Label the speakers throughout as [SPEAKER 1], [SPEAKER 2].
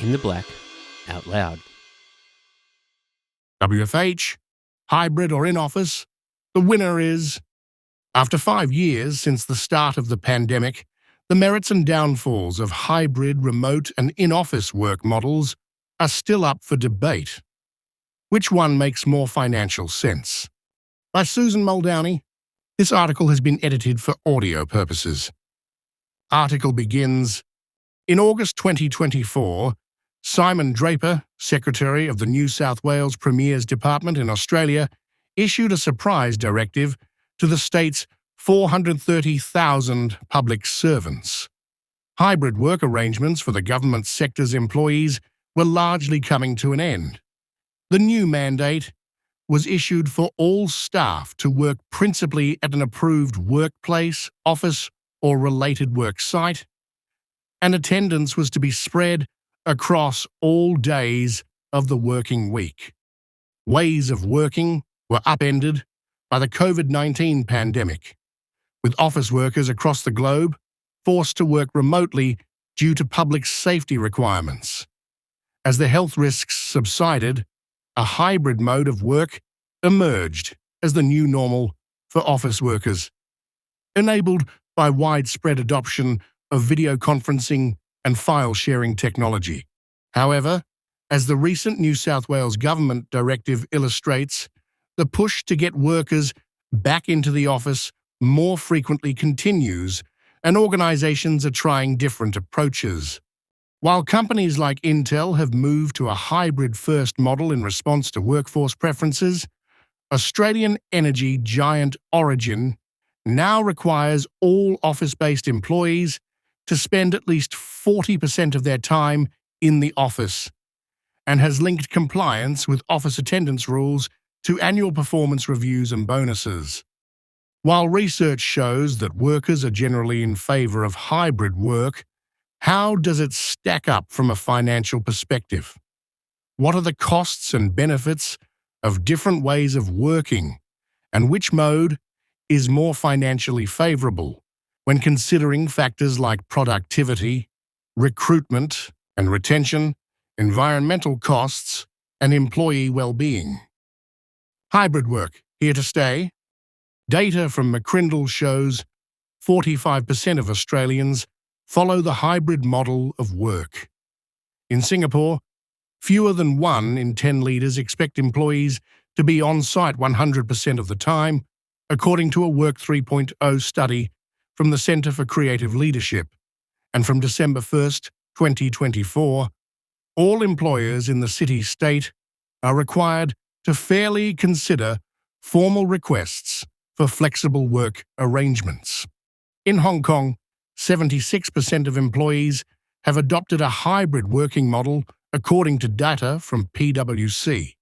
[SPEAKER 1] In the Black, out loud.
[SPEAKER 2] WFH, hybrid or in-office, the winner is... After 5 years since the start of the pandemic, the merits and downfalls of hybrid, remote and in-office work models are still up for debate. Which one makes more financial sense? By Susan Muldowney. This article has been edited for audio purposes. Article begins, in August 2024, Simon Draper, Secretary of the New South Wales Premier's Department in Australia, issued a surprise directive to the state's 430,000 public servants. Hybrid work arrangements for the government sector's employees were largely coming to an end. The new mandate was issued for all staff to work principally at an approved workplace, office, or related work site, and attendance was to be spread across all days of the working week. Ways of working were upended by the COVID-19 pandemic, with office workers across the globe forced to work remotely due to public safety requirements. As the health risks subsided, a hybrid mode of work emerged as the new normal for office workers, enabled by widespread adoption of video conferencing and file-sharing technology. However, as the recent New South Wales government directive illustrates, the push to get workers back into the office more frequently continues, and organisations are trying different approaches. While companies like Intel have moved to a hybrid-first model in response to workforce preferences, Australian energy giant Origin now requires all office-based employees to spend at least 40% of their time in the office, and has linked compliance with office attendance rules to annual performance reviews and bonuses. While research shows that workers are generally in favour of hybrid work, how does it stack up from a financial perspective? What are the costs and benefits of different ways of working, and which mode is more financially favourable when considering factors like productivity, recruitment and retention, environmental costs, and employee well-being? Hybrid work, here to stay? Data from McCrindle shows 45% of Australians follow the hybrid model of work. In Singapore, fewer than 1 in 10 leaders expect employees to be on-site 100% of the time, according to a Work 3.0 study from the Centre for Creative Leadership. And from December 1st, 2024, all employers in the city-state are required to fairly consider formal requests for flexible work arrangements. In Hong Kong, 76% of employees have adopted a hybrid working model, according to data from PwC.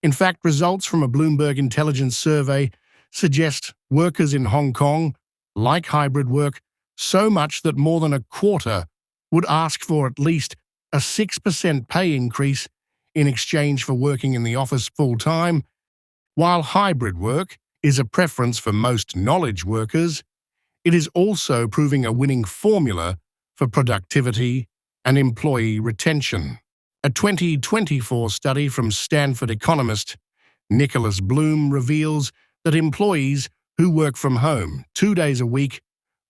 [SPEAKER 2] In fact, results from a Bloomberg intelligence survey suggest workers in Hong Kong like hybrid work so much that more than a quarter would ask for at least a 6% pay increase in exchange for working in the office full-time. While hybrid work is a preference for most knowledge workers, it is also proving a winning formula for productivity and employee retention. A 2024 study from Stanford economist Nicholas Bloom reveals that employees who work from home 2 days a week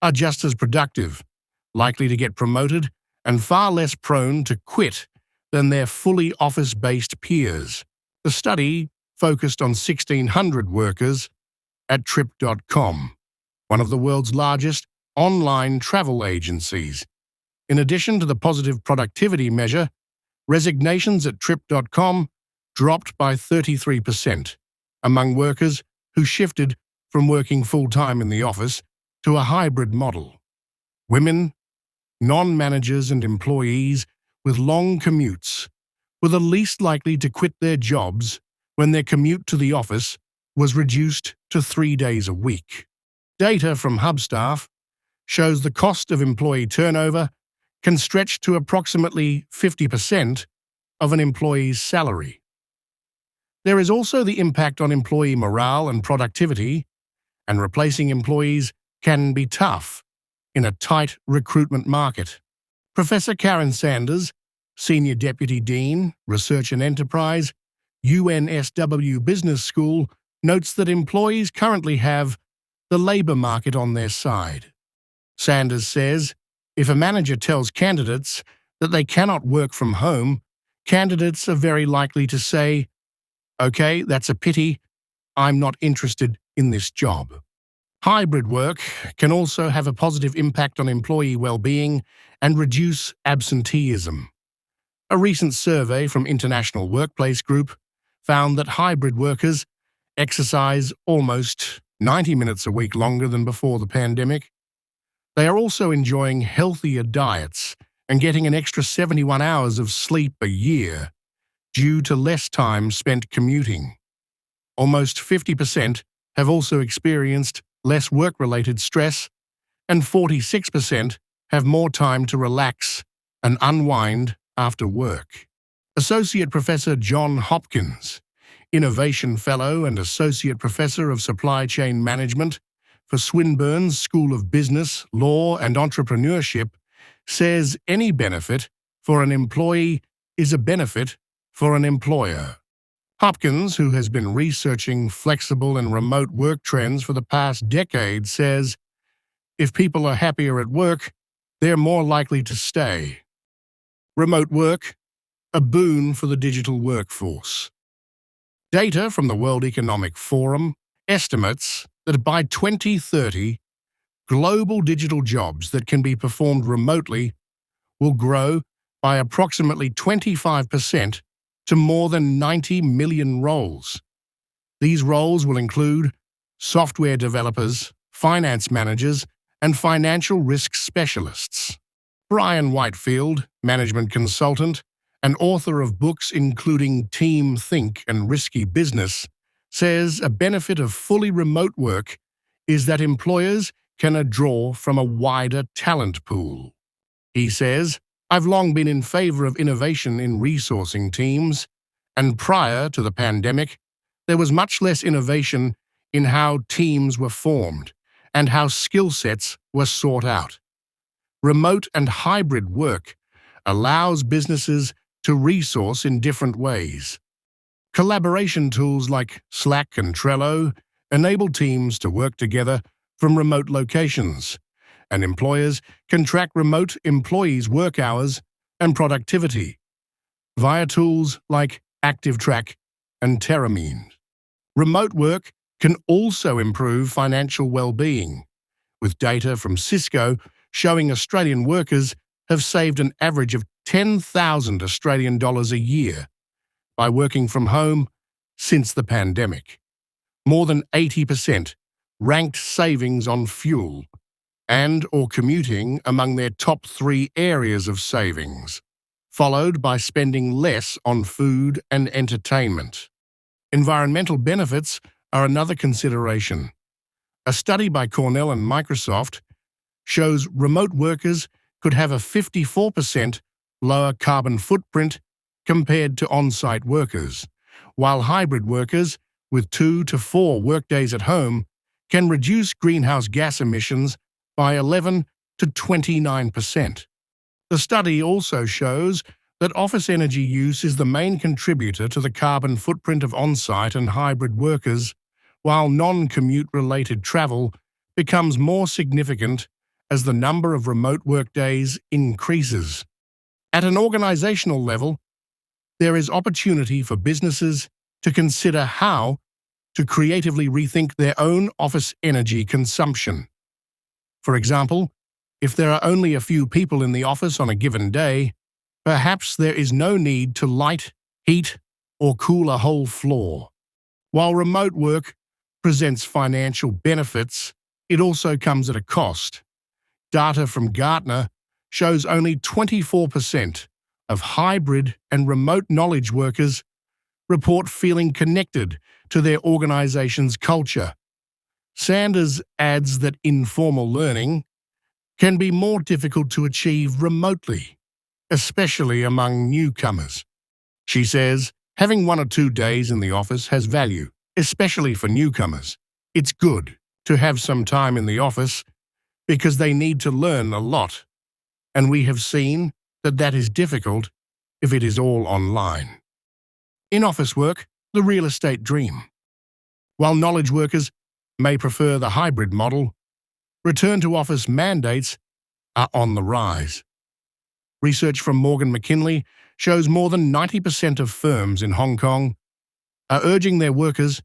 [SPEAKER 2] are just as productive, likely to get promoted, and far less prone to quit than their fully office-based peers. The study focused on 1,600 workers at Trip.com, one of the world's largest online travel agencies. In addition to the positive productivity measure, resignations at Trip.com dropped by 33% among workers who shifted from working full-time in the office to a hybrid model. Women, non-managers and employees with long commutes were the least likely to quit their jobs when their commute to the office was reduced to 3 days a week. Data from Hubstaff shows the cost of employee turnover can stretch to approximately 50% of an employee's salary. There is also the impact on employee morale and productivity, and replacing employees can be tough in a tight recruitment market. Professor Karen Sanders, Senior Deputy Dean, Research and Enterprise, UNSW Business School, notes that employees currently have the labour market on their side. Sanders says, if a manager tells candidates that they cannot work from home, candidates are very likely to say, "Okay, that's a pity. I'm not interested in this job." Hybrid work can also have a positive impact on employee well-being and reduce absenteeism. A recent survey from International Workplace Group found that hybrid workers exercise almost 90 minutes a week longer than before the pandemic. They are also enjoying healthier diets and getting an extra 71 hours of sleep a year due to less time spent commuting. Almost 50% have also experienced less work-related stress, and 46% have more time to relax and unwind after work. Associate Professor John Hopkins, Innovation Fellow and Associate Professor of Supply Chain Management for Swinburne's School of Business, Law and Entrepreneurship, says any benefit for an employee is a benefit for an employer. Hopkins, who has been researching flexible and remote work trends for the past decade, says, if people are happier at work, they're more likely to stay. Remote work, a boon for the digital workforce. Data from the World Economic Forum estimates that by 2030, global digital jobs that can be performed remotely will grow by approximately 25% to more than 90 million roles. These roles will include software developers, finance managers, and financial risk specialists. Brian Whitefield, management consultant and author of books including Team Think and Risky Business, says a benefit of fully remote work is that employers can draw from a wider talent pool. He says, I've long been in favor of innovation in resourcing teams, and prior to the pandemic, there was much less innovation in how teams were formed and how skill sets were sought out. Remote and hybrid work allows businesses to resource in different ways. Collaboration tools like Slack and Trello enable teams to work together from remote locations, and employers can track remote employees' work hours and productivity via tools like ActiveTrack and Terramine. Remote work can also improve financial well-being, with data from Cisco showing Australian workers have saved an average of 10,000 Australian dollars a year by working from home since the pandemic. More than 80% ranked savings on fuel and or commuting among their top 3 areas of savings, followed by spending less on food and entertainment. Environmental benefits are another consideration. A study by Cornell and Microsoft shows remote workers could have a 54% lower carbon footprint compared to on-site workers, while hybrid workers with 2 to 4 workdays at home can reduce greenhouse gas emissions by 11 to 29%. The study also shows that office energy use is the main contributor to the carbon footprint of on-site and hybrid workers, while non-commute-related travel becomes more significant as the number of remote workdays increases. At an organizational level, there is opportunity for businesses to consider how to creatively rethink their own office energy consumption. For example, if there are only a few people in the office on a given day, perhaps there is no need to light, heat, or cool a whole floor. While remote work presents financial benefits, it also comes at a cost. Data from Gartner shows only 24% of hybrid and remote knowledge workers report feeling connected to their organization's culture. Sanders adds that informal learning can be more difficult to achieve remotely, especially among newcomers. She says, having 1 or 2 days in the office has value, especially for newcomers. It's good to have some time in the office because they need to learn a lot, and we have seen that that is difficult if it is all online. In office work, the real estate dream. While knowledge workers may prefer the hybrid model, return-to-office mandates are on the rise. Research from Morgan McKinley shows more than 90% of firms in Hong Kong are urging their workers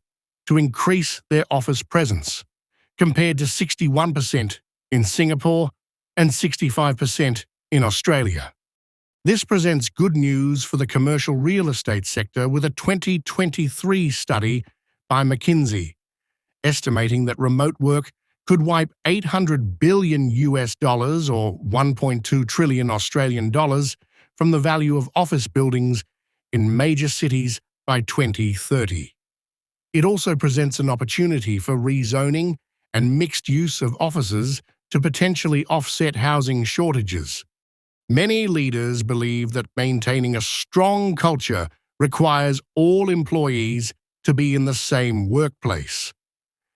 [SPEAKER 2] to increase their office presence, compared to 61% in Singapore and 65% in Australia. This presents good news for the commercial real estate sector with a 2023 study by McKinsey, estimating that remote work could wipe $800 billion US dollars or 1.2 trillion Australian dollars from the value of office buildings in major cities by 2030. It also presents an opportunity for rezoning and mixed use of offices to potentially offset housing shortages. Many leaders believe that maintaining a strong culture requires all employees to be in the same workplace.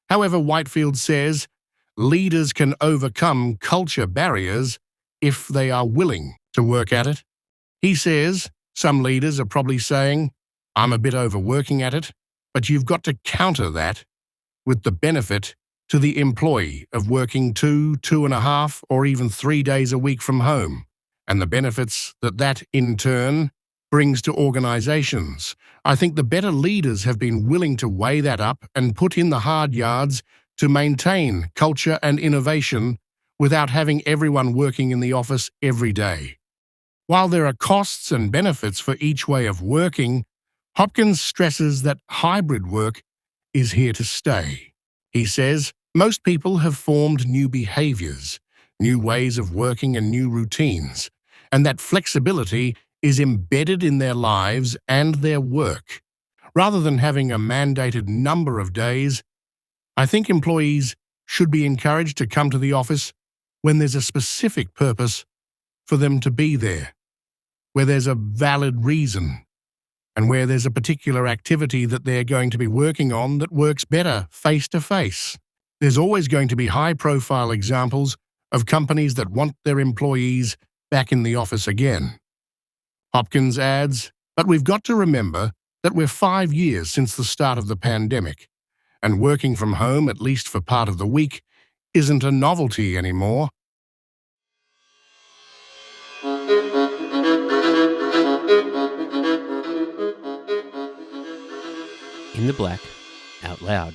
[SPEAKER 2] However, Whitefield says leaders can overcome culture barriers if they are willing to work at it. He says some leaders are probably saying, "I'm a bit overworking at it," but you've got to counter that with the benefit to the employee of working 2, 2.5, or even 3 days a week from home, and the benefits that that, in turn, brings to organizations. I think the better leaders have been willing to weigh that up and put in the hard yards to maintain culture and innovation without having everyone working in the office every day. While there are costs and benefits for each way of working, Hopkins stresses that hybrid work is here to stay. He says most people have formed new behaviors, new ways of working and new routines, and that flexibility is embedded in their lives and their work. Rather than having a mandated number of days, I think employees should be encouraged to come to the office when there's a specific purpose for them to be there, where there's a valid reason, and where there's a particular activity that they're going to be working on that works better face-to-face. There's always going to be high-profile examples of companies that want their employees back in the office again. Hopkins adds, but we've got to remember that we're 5 years since the start of the pandemic, and working from home, at least for part of the week, isn't a novelty anymore.
[SPEAKER 1] In the Black, Out Loud.